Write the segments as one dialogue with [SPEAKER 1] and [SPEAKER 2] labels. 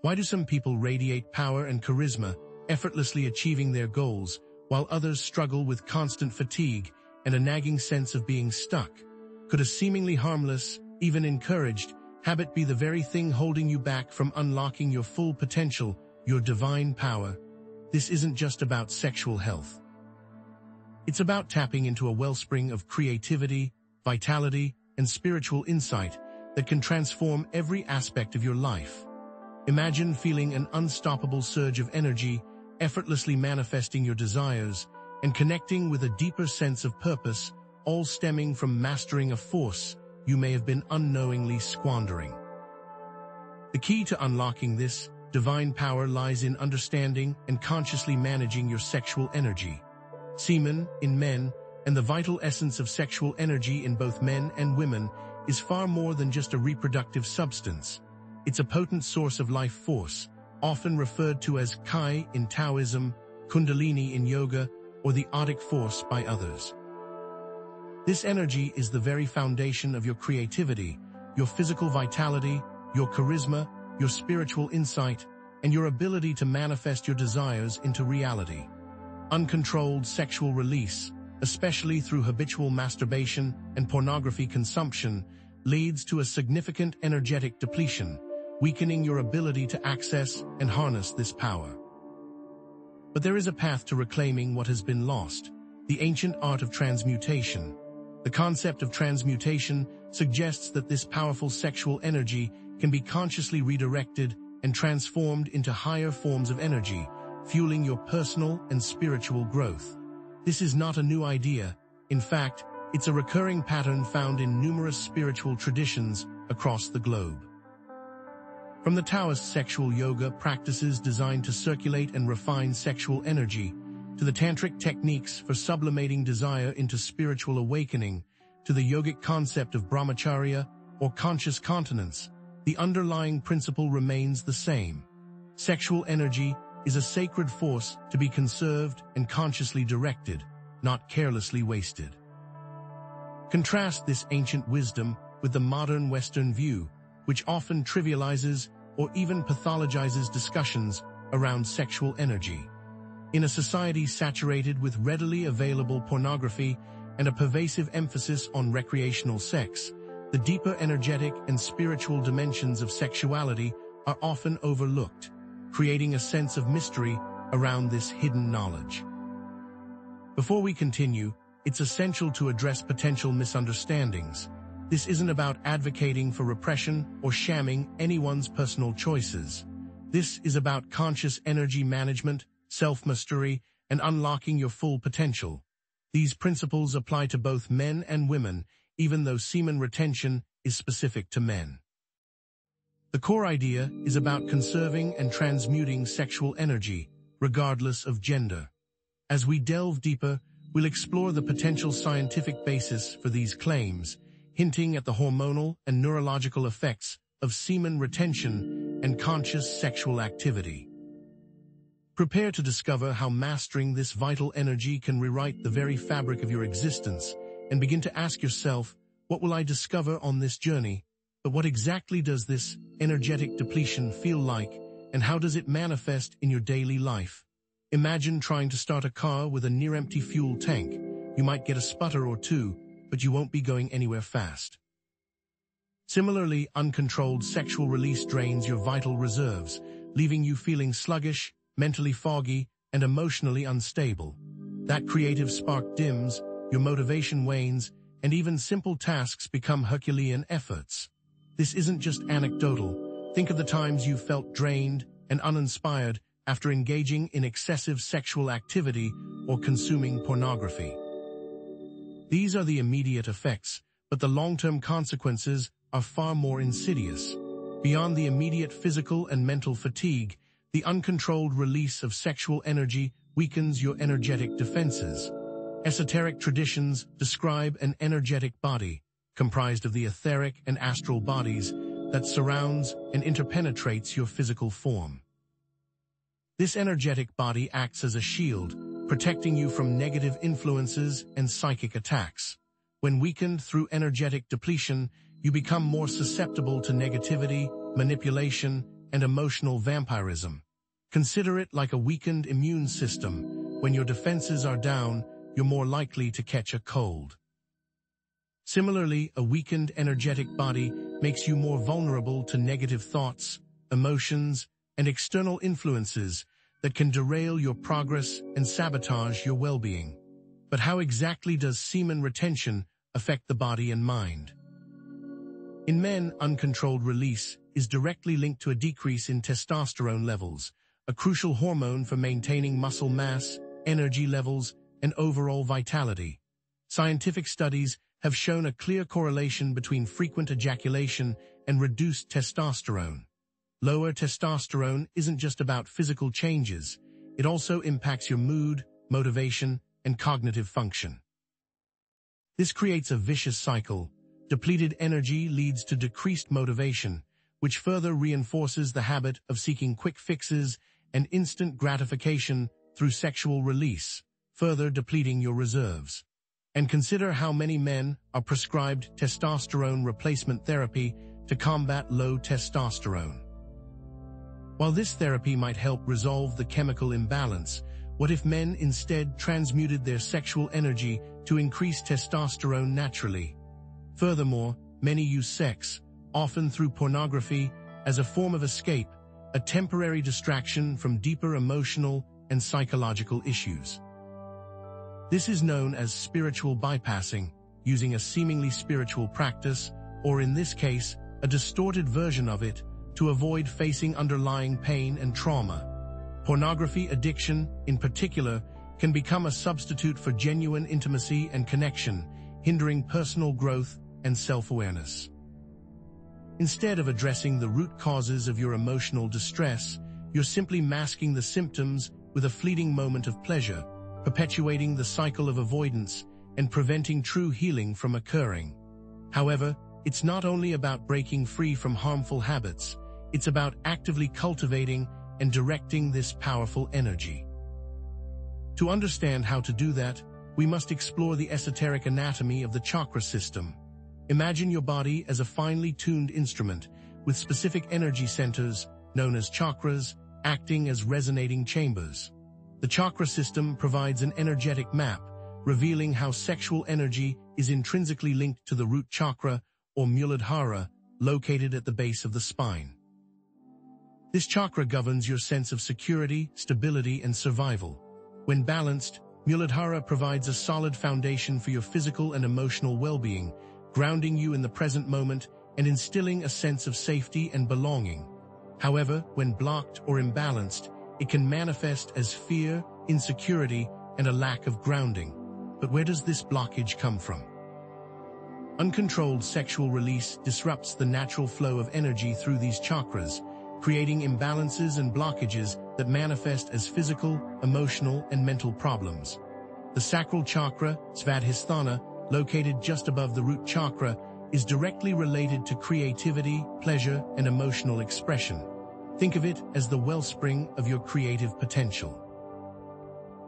[SPEAKER 1] Why do some people radiate power and charisma, effortlessly achieving their goals, while others struggle with constant fatigue and a nagging sense of being stuck? Could a seemingly harmless, even encouraged, habit be the very thing holding you back from unlocking your full potential, your divine power? This isn't just about sexual health. It's about tapping into a wellspring of creativity, vitality, and spiritual insight that can transform every aspect of your life. Imagine feeling an unstoppable surge of energy, effortlessly manifesting your desires, and connecting with a deeper sense of purpose, all stemming from mastering a force you may have been unknowingly squandering. The key to unlocking this divine power lies in understanding and consciously managing your sexual energy. Semen, in men, and the vital essence of sexual energy in both men and women is far more than just a reproductive substance. It's a potent source of life force, often referred to as Kai in Taoism, Kundalini in yoga, or the Odic force by others. This energy is the very foundation of your creativity, your physical vitality, your charisma, your spiritual insight, and your ability to manifest your desires into reality. Uncontrolled sexual release, especially through habitual masturbation and pornography consumption, leads to a significant energetic depletion, weakening your ability to access and harness this power. But there is a path to reclaiming what has been lost, the ancient art of transmutation. The concept of transmutation suggests that this powerful sexual energy can be consciously redirected and transformed into higher forms of energy, fueling your personal and spiritual growth. This is not a new idea. In fact, it's a recurring pattern found in numerous spiritual traditions across the globe. From the Taoist sexual yoga practices designed to circulate and refine sexual energy, to the tantric techniques for sublimating desire into spiritual awakening, to the yogic concept of brahmacharya or conscious continence, the underlying principle remains the same. Sexual energy is a sacred force to be conserved and consciously directed, not carelessly wasted. Contrast this ancient wisdom with the modern Western view, which often trivializes or even pathologizes discussions around sexual energy. In a society saturated with readily available pornography and a pervasive emphasis on recreational sex, the deeper energetic and spiritual dimensions of sexuality are often overlooked, creating a sense of mystery around this hidden knowledge. Before we continue, it's essential to address potential misunderstandings. This isn't about advocating for repression or shamming anyone's personal choices. This is about conscious energy management, self-mastery, and unlocking your full potential. These principles apply to both men and women, even though semen retention is specific to men. The core idea is about conserving and transmuting sexual energy, regardless of gender. As we delve deeper, we'll explore the potential scientific basis for these claims, hinting at the hormonal and neurological effects of semen retention and conscious sexual activity. Prepare to discover how mastering this vital energy can rewrite the very fabric of your existence, and begin to ask yourself, what will I discover on this journey? But what exactly does this energetic depletion feel like, and how does it manifest in your daily life? Imagine trying to start a car with a near-empty fuel tank. You might get a sputter or two, but you won't be going anywhere fast. Similarly, uncontrolled sexual release drains your vital reserves, leaving you feeling sluggish, mentally foggy, and emotionally unstable. That creative spark dims, your motivation wanes, and even simple tasks become Herculean efforts. This isn't just anecdotal. Think of the times you felt drained and uninspired after engaging in excessive sexual activity or consuming pornography. These are the immediate effects, but the long-term consequences are far more insidious. Beyond the immediate physical and mental fatigue, the uncontrolled release of sexual energy weakens your energetic defenses. Esoteric traditions describe an energetic body, comprised of the etheric and astral bodies, that surrounds and interpenetrates your physical form. This energetic body acts as a shield, protecting you from negative influences and psychic attacks. When weakened through energetic depletion, you become more susceptible to negativity, manipulation, and emotional vampirism. Consider it like a weakened immune system. When your defenses are down, you're more likely to catch a cold. Similarly, a weakened energetic body makes you more vulnerable to negative thoughts, emotions, and external influences that can derail your progress and sabotage your well-being. But how exactly does semen retention affect the body and mind? In men, uncontrolled release is directly linked to a decrease in testosterone levels, a crucial hormone for maintaining muscle mass, energy levels, and overall vitality. Scientific studies have shown a clear correlation between frequent ejaculation and reduced testosterone. Lower testosterone isn't just about physical changes, it also impacts your mood, motivation, and cognitive function. This creates a vicious cycle. Depleted energy leads to decreased motivation, which further reinforces the habit of seeking quick fixes and instant gratification through sexual release, further depleting your reserves. And consider how many men are prescribed testosterone replacement therapy to combat low testosterone. While this therapy might help resolve the chemical imbalance, what if men instead transmuted their sexual energy to increase testosterone naturally? Furthermore, many use sex, often through pornography, as a form of escape, a temporary distraction from deeper emotional and psychological issues. This is known as spiritual bypassing, using a seemingly spiritual practice, or in this case, a distorted version of it, to avoid facing underlying pain and trauma. Pornography addiction, in particular, can become a substitute for genuine intimacy and connection, hindering personal growth and self-awareness. Instead of addressing the root causes of your emotional distress, you're simply masking the symptoms with a fleeting moment of pleasure, perpetuating the cycle of avoidance and preventing true healing from occurring. However, it's not only about breaking free from harmful habits, it's about actively cultivating and directing this powerful energy. To understand how to do that, we must explore the esoteric anatomy of the chakra system. Imagine your body as a finely tuned instrument with specific energy centers, known as chakras, acting as resonating chambers. The chakra system provides an energetic map, revealing how sexual energy is intrinsically linked to the root chakra, or Muladhara, located at the base of the spine. This chakra governs your sense of security, stability, and survival. When balanced, Muladhara provides a solid foundation for your physical and emotional well-being, grounding you in the present moment and instilling a sense of safety and belonging. However, when blocked or imbalanced, it can manifest as fear, insecurity, and a lack of grounding. But where does this blockage come from? Uncontrolled sexual release disrupts the natural flow of energy through these chakras, creating imbalances and blockages that manifest as physical, emotional, and mental problems. The sacral chakra, Svadhisthana, located just above the root chakra, is directly related to creativity, pleasure, and emotional expression. Think of it as the wellspring of your creative potential.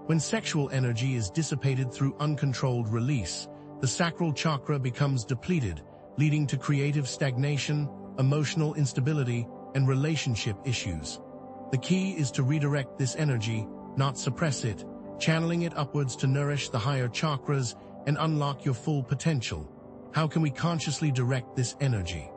[SPEAKER 1] When sexual energy is dissipated through uncontrolled release, the sacral chakra becomes depleted, leading to creative stagnation, emotional instability, and relationship issues. The key is to redirect this energy, not suppress it, channeling it upwards to nourish the higher chakras and unlock your full potential. How can we consciously direct this energy?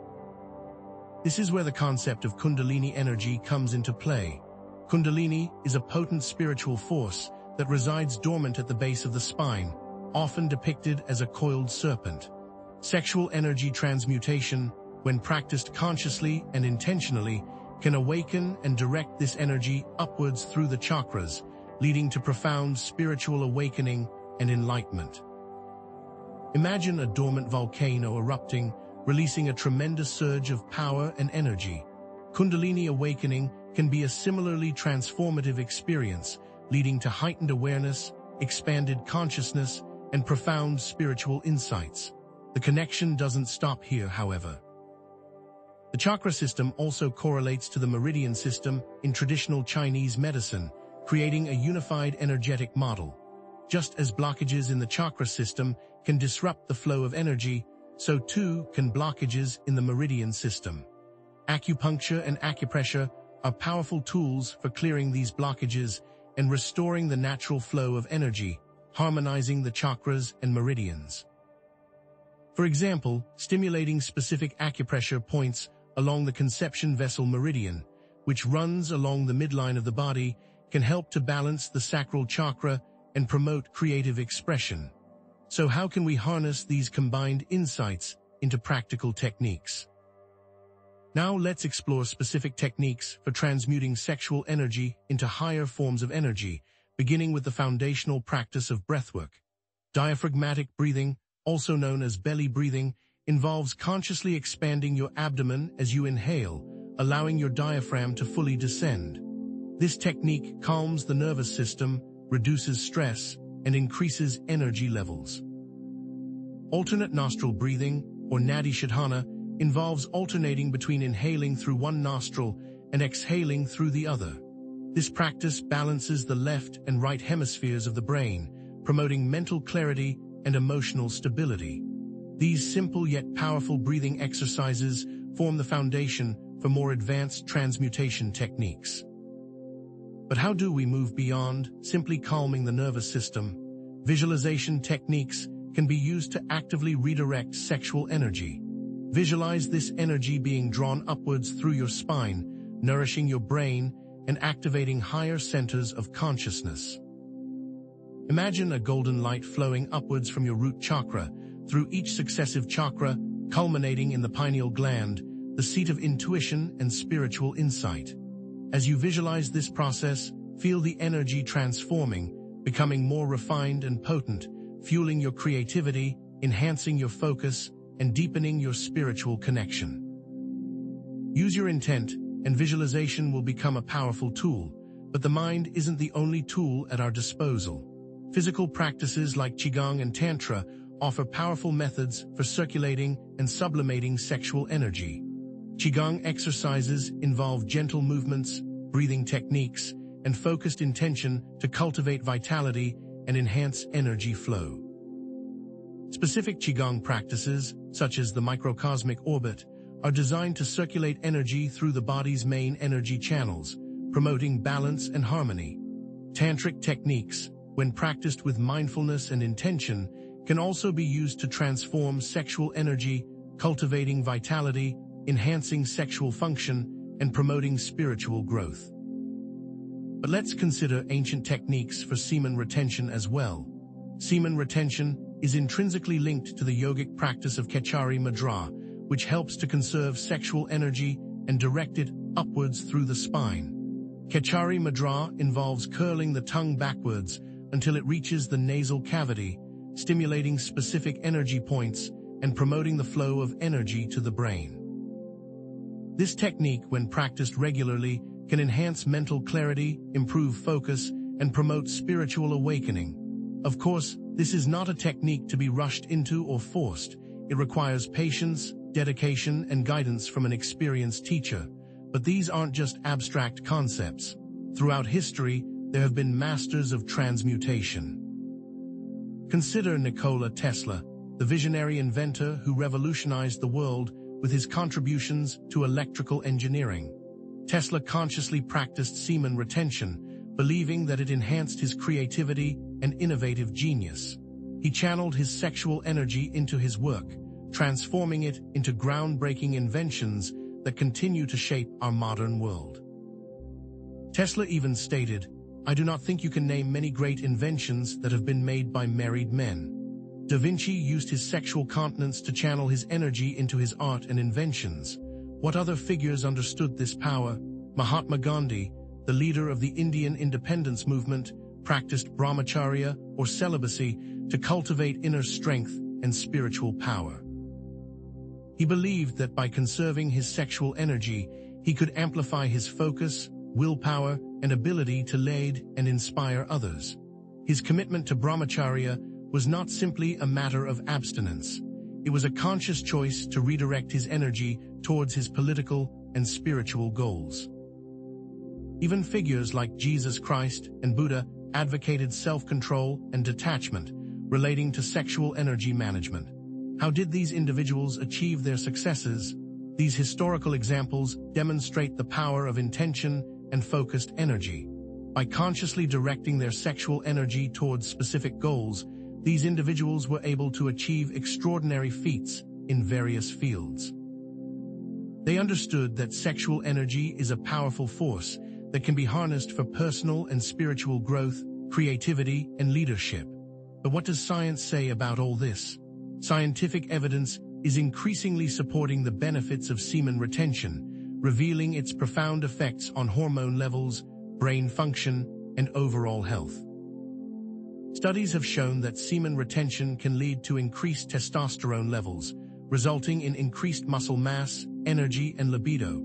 [SPEAKER 1] This is where the concept of Kundalini energy comes into play. Kundalini is a potent spiritual force that resides dormant at the base of the spine, often depicted as a coiled serpent. Sexual energy transmutation, when practiced consciously and intentionally, can awaken and direct this energy upwards through the chakras, leading to profound spiritual awakening and enlightenment. Imagine a dormant volcano erupting, releasing a tremendous surge of power and energy. Kundalini awakening can be a similarly transformative experience, leading to heightened awareness, expanded consciousness, and profound spiritual insights. The connection doesn't stop here, however. The chakra system also correlates to the meridian system in traditional Chinese medicine, creating a unified energetic model. Just as blockages in the chakra system can disrupt the flow of energy, so too can blockages in the meridian system. Acupuncture and acupressure are powerful tools for clearing these blockages and restoring the natural flow of energy, harmonizing the chakras and meridians. For example, stimulating specific acupressure points along the conception vessel meridian, which runs along the midline of the body, can help to balance the sacral chakra and promote creative expression. So how can we harness these combined insights into practical techniques? Now let's explore specific techniques for transmuting sexual energy into higher forms of energy, beginning with the foundational practice of breathwork. Diaphragmatic breathing, also known as belly breathing, involves consciously expanding your abdomen as you inhale, allowing your diaphragm to fully descend. This technique calms the nervous system, reduces stress, and increases energy levels. Alternate nostril breathing, or nadi shodhana, involves alternating between inhaling through one nostril and exhaling through the other. This practice balances the left and right hemispheres of the brain, promoting mental clarity and emotional stability. These simple yet powerful breathing exercises form the foundation for more advanced transmutation techniques. But how do we move beyond simply calming the nervous system? Visualization techniques can be used to actively redirect sexual energy. Visualize this energy being drawn upwards through your spine, nourishing your brain and activating higher centers of consciousness. Imagine a golden light flowing upwards from your root chakra through each successive chakra, culminating in the pineal gland, the seat of intuition and spiritual insight. As you visualize this process, feel the energy transforming, becoming more refined and potent, fueling your creativity, enhancing your focus, and deepening your spiritual connection. Use your intent, and visualization will become a powerful tool, but the mind isn't the only tool at our disposal. Physical practices like qigong and tantra offer powerful methods for circulating and sublimating sexual energy. Qigong exercises involve gentle movements, breathing techniques, and focused intention to cultivate vitality and enhance energy flow. Specific qigong practices, such as the microcosmic orbit, are designed to circulate energy through the body's main energy channels, promoting balance and harmony. Tantric techniques, when practiced with mindfulness and intention, can also be used to transform sexual energy, cultivating vitality, enhancing sexual function, and promoting spiritual growth. But let's consider ancient techniques for semen retention as well. Semen retention is intrinsically linked to the yogic practice of cking mudra, which helps to conserve sexual energy and direct it upwards through the spine. Cking mudra involves curling the tongue backwards until it reaches the nasal cavity, stimulating specific energy points and promoting the flow of energy to the brain. This technique, when practiced regularly, can enhance mental clarity, improve focus, and promote spiritual awakening. Of course, this is not a technique to be rushed into or forced. It requires patience, dedication, and guidance from an experienced teacher. But these aren't just abstract concepts. Throughout history, there have been masters of transmutation. Consider Nikola Tesla, the visionary inventor who revolutionized the world with his contributions to electrical engineering. Tesla consciously practiced semen retention, believing that it enhanced his creativity and innovative genius. He channeled his sexual energy into his work, transforming it into groundbreaking inventions that continue to shape our modern world. Tesla even stated, "I do not think you can name many great inventions that have been made by married men." Da Vinci used his sexual continence to channel his energy into his art and inventions. What other figures understood this power? Mahatma Gandhi, the leader of the Indian independence movement, practiced brahmacharya or celibacy to cultivate inner strength and spiritual power. He believed that by conserving his sexual energy, he could amplify his focus, willpower, and ability to lead and inspire others. His commitment to brahmacharya was not simply a matter of abstinence. It was a conscious choice to redirect his energy towards his political and spiritual goals. Even figures like Jesus Christ and Buddha advocated self-control and detachment relating to sexual energy management. How did these individuals achieve their successes? These historical examples demonstrate the power of intention and focused energy. By consciously directing their sexual energy towards specific goals, these individuals were able to achieve extraordinary feats in various fields. They understood that sexual energy is a powerful force that can be harnessed for personal and spiritual growth, creativity, and leadership. But what does science say about all this? Scientific evidence is increasingly supporting the benefits of semen retention, revealing its profound effects on hormone levels, brain function, and overall health. Studies have shown that semen retention can lead to increased testosterone levels, resulting in increased muscle mass, energy, and libido.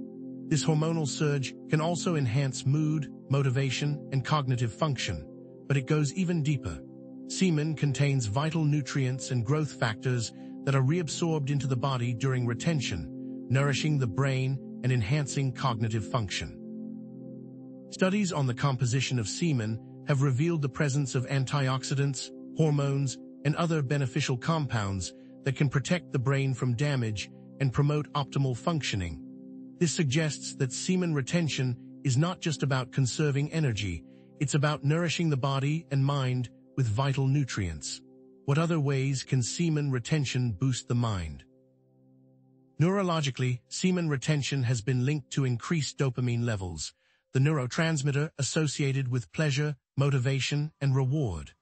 [SPEAKER 1] This hormonal surge can also enhance mood, motivation, and cognitive function, but it goes even deeper. Semen contains vital nutrients and growth factors that are reabsorbed into the body during retention, nourishing the brain and enhancing cognitive function. Studies on the composition of semen have revealed the presence of antioxidants, hormones, and other beneficial compounds that can protect the brain from damage and promote optimal functioning. This suggests that semen retention is not just about conserving energy, it's about nourishing the body and mind with vital nutrients. What other ways can semen retention boost the mind? Neurologically, semen retention has been linked to increased dopamine levels, the neurotransmitter associated with pleasure, motivation, and reward.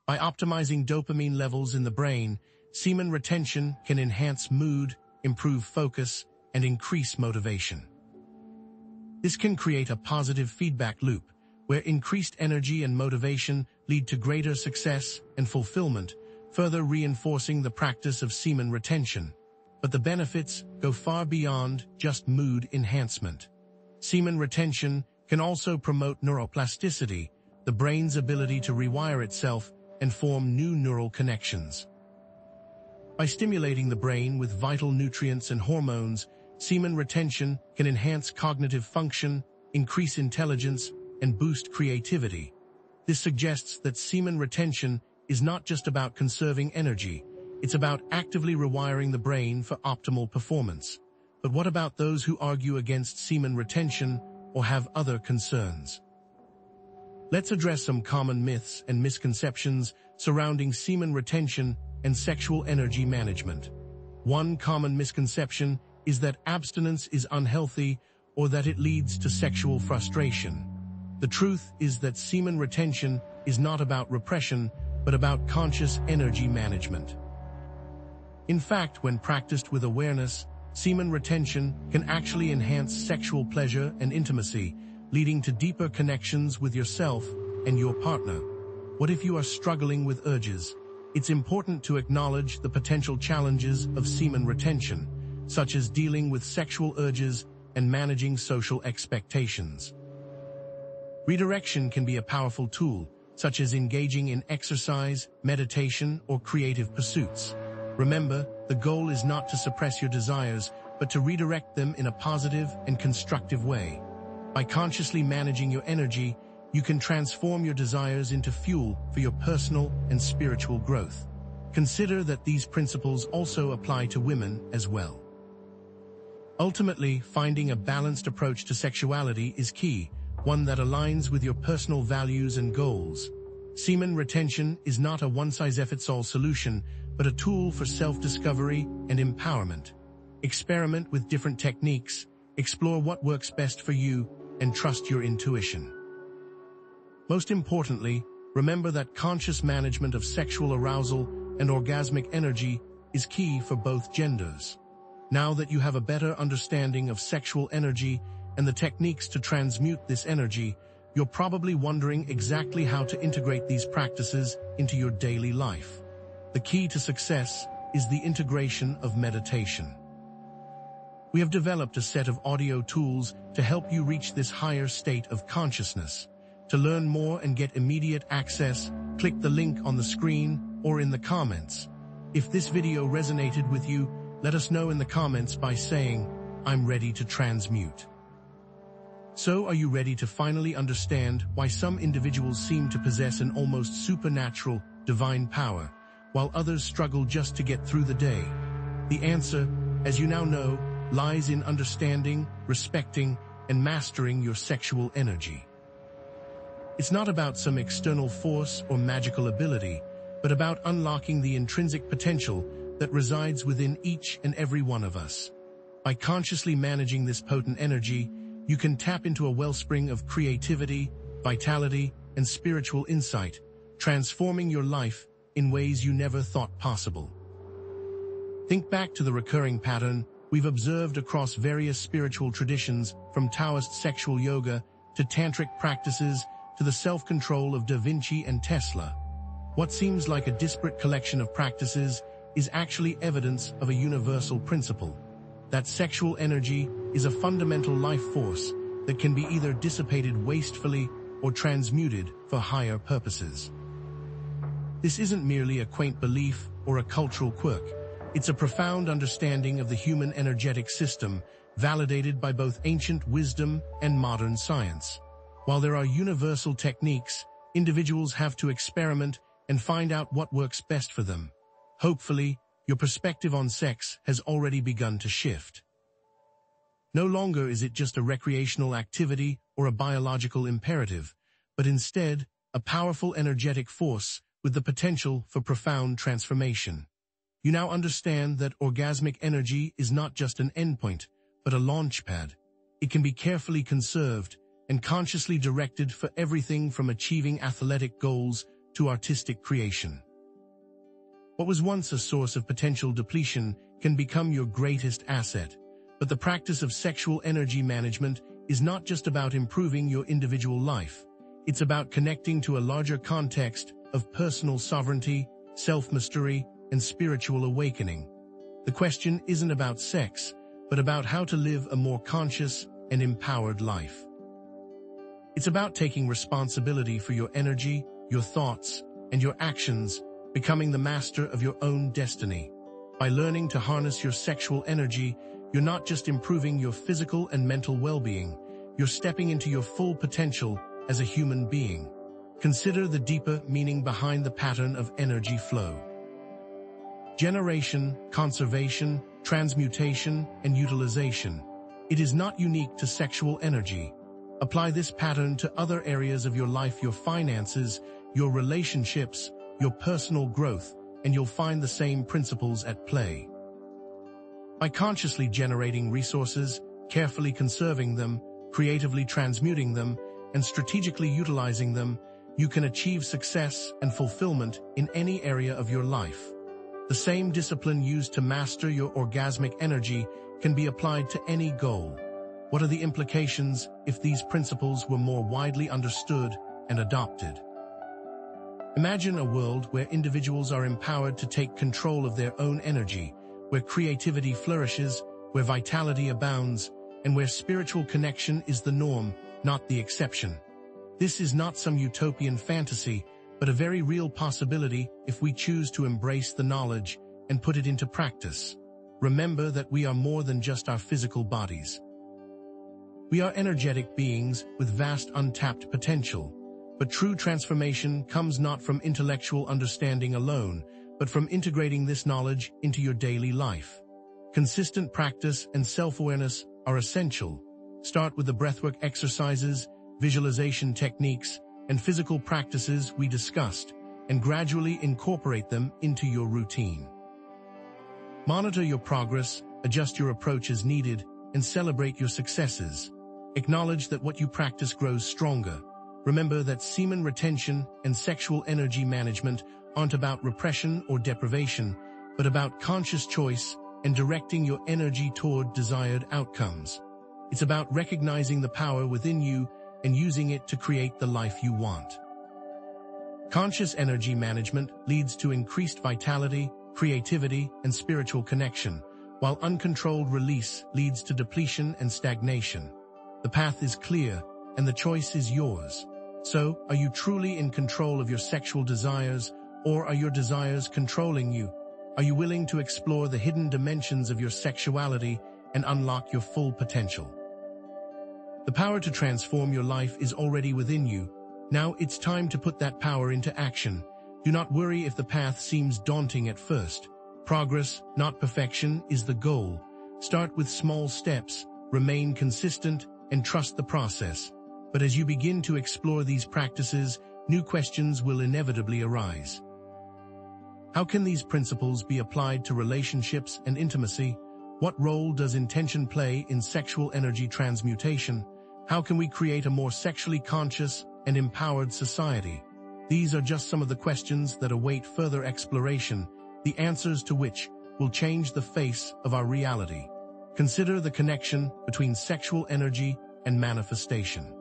[SPEAKER 1] By optimizing dopamine levels in the brain, semen retention can enhance mood, improve focus, and increase motivation. This can create a positive feedback loop, where increased energy and motivation lead to greater success and fulfillment, further reinforcing the practice of semen retention. But the benefits go far beyond just mood enhancement. Semen retention can also promote neuroplasticity, the brain's ability to rewire itself and form new neural connections. By stimulating the brain with vital nutrients and hormones, semen retention can enhance cognitive function, increase intelligence, and boost creativity. This suggests that semen retention is not just about conserving energy, it's about actively rewiring the brain for optimal performance. But what about those who argue against semen retention or have other concerns? Let's address some common myths and misconceptions surrounding semen retention and sexual energy management. One common misconception is that abstinence is unhealthy or that it leads to sexual frustration. The truth is that semen retention is not about repression, but about conscious energy management. In fact, when practiced with awareness, semen retention can actually enhance sexual pleasure and intimacy, leading to deeper connections with yourself and your partner. What if you are struggling with urges? It's important to acknowledge the potential challenges of semen retention, such as dealing with sexual urges and managing social expectations. Redirection can be a powerful tool, such as engaging in exercise, meditation, or creative pursuits. Remember, the goal is not to suppress your desires, but to redirect them in a positive and constructive way. By consciously managing your energy, you can transform your desires into fuel for your personal and spiritual growth. Consider that these principles also apply to women as well. Ultimately, finding a balanced approach to sexuality is key, one that aligns with your personal values and goals. Semen retention is not a one-size-fits-all solution, but a tool for self-discovery and empowerment. Experiment with different techniques, explore what works best for you, and trust your intuition. Most importantly, remember that conscious management of sexual arousal and orgasmic energy is key for both genders. Now that you have a better understanding of sexual energy and the techniques to transmute this energy, you're probably wondering exactly how to integrate these practices into your daily life. The key to success is the integration of meditation. We have developed a set of audio tools to help you reach this higher state of consciousness. To learn more and get immediate access, click the link on the screen or in the comments. If this video resonated with you, let us know in the comments by saying, "I'm ready to transmute." So, are you ready to finally understand why some individuals seem to possess an almost supernatural, divine power, while others struggle just to get through the day? The answer, as you now know, lies in understanding, respecting, and mastering your sexual energy. It's not about some external force or magical ability, but about unlocking the intrinsic potential that resides within each and every one of us. By consciously managing this potent energy, you can tap into a wellspring of creativity, vitality, and spiritual insight, transforming your life in ways you never thought possible. Think back to the recurring pattern we've observed across various spiritual traditions, from Taoist sexual yoga to tantric practices to the self-control of Da Vinci and Tesla. What seems like a disparate collection of practices is actually evidence of a universal principle: that sexual energy is a fundamental life force that can be either dissipated wastefully or transmuted for higher purposes. This isn't merely a quaint belief or a cultural quirk. It's a profound understanding of the human energetic system, validated by both ancient wisdom and modern science. While there are universal techniques, individuals have to experiment and find out what works best for them. Hopefully, your perspective on sex has already begun to shift. No longer is it just a recreational activity or a biological imperative, but instead a powerful energetic force with the potential for profound transformation. You now understand that orgasmic energy is not just an endpoint, but a launchpad. It can be carefully conserved and consciously directed for everything from achieving athletic goals to artistic creation. What was once a source of potential depletion can become your greatest asset. But the practice of sexual energy management is not just about improving your individual life. It's about connecting to a larger context of personal sovereignty, self-mastery, and spiritual awakening. The question isn't about sex, but about how to live a more conscious and empowered life. It's about taking responsibility for your energy, your thoughts, and your actions, becoming the master of your own destiny. By learning to harness your sexual energy, you're not just improving your physical and mental well-being, you're stepping into your full potential as a human being. Consider the deeper meaning behind the pattern of energy flow. Generation, conservation, transmutation, and utilization. It is not unique to sexual energy. Apply this pattern to other areas of your life, your finances, your relationships, your personal growth, and you'll find the same principles at play. By consciously generating resources, carefully conserving them, creatively transmuting them, and strategically utilizing them, you can achieve success and fulfillment in any area of your life. The same discipline used to master your orgasmic energy can be applied to any goal. What are the implications if these principles were more widely understood and adopted? Imagine a world where individuals are empowered to take control of their own energy, where creativity flourishes, where vitality abounds, and where spiritual connection is the norm, not the exception. This is not some utopian fantasy, but a very real possibility if we choose to embrace the knowledge and put it into practice. Remember that we are more than just our physical bodies. We are energetic beings with vast untapped potential, but true transformation comes not from intellectual understanding alone, but from integrating this knowledge into your daily life. Consistent practice and self-awareness are essential. Start with the breathwork exercises, visualization techniques, and physical practices we discussed, and gradually incorporate them into your routine. Monitor your progress, adjust your approach as needed, and celebrate your successes. Acknowledge that what you practice grows stronger. Remember that semen retention and sexual energy management aren't about repression or deprivation, but about conscious choice and directing your energy toward desired outcomes. It's about recognizing the power within you and using it to create the life you want. Conscious energy management leads to increased vitality, creativity, and spiritual connection, while uncontrolled release leads to depletion and stagnation. The path is clear, and the choice is yours. So, are you truly in control of your sexual desires, or are your desires controlling you? Are you willing to explore the hidden dimensions of your sexuality and unlock your full potential? The power to transform your life is already within you. Now it's time to put that power into action. Do not worry if the path seems daunting at first. Progress, not perfection, is the goal. Start with small steps, remain consistent, and trust the process. But as you begin to explore these practices, new questions will inevitably arise. How can these principles be applied to relationships and intimacy? What role does intention play in sexual energy transmutation? How can we create a more sexually conscious and empowered society? These are just some of the questions that await further exploration, the answers to which will change the face of our reality. Consider the connection between sexual energy and manifestation.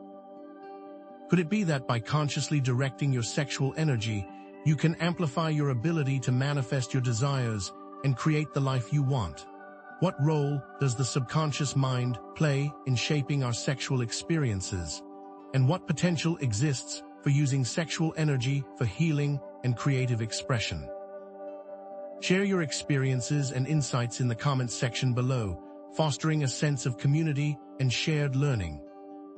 [SPEAKER 1] Could it be that by consciously directing your sexual energy, you can amplify your ability to manifest your desires and create the life you want? What role does the subconscious mind play in shaping our sexual experiences? And what potential exists for using sexual energy for healing and creative expression? Share your experiences and insights in the comments section below, fostering a sense of community and shared learning.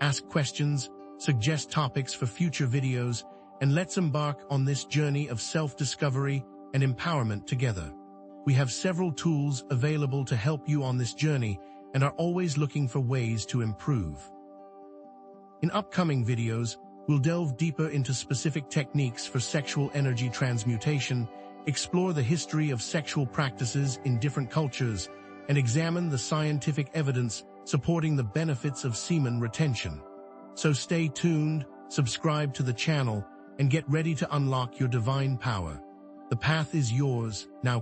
[SPEAKER 1] Ask questions, suggest topics for future videos, and let's embark on this journey of self-discovery and empowerment together. We have several tools available to help you on this journey and are always looking for ways to improve. In upcoming videos, we'll delve deeper into specific techniques for sexual energy transmutation, explore the history of sexual practices in different cultures, and examine the scientific evidence supporting the benefits of semen retention. So stay tuned, subscribe to the channel, and get ready to unlock your divine power. The path is yours, now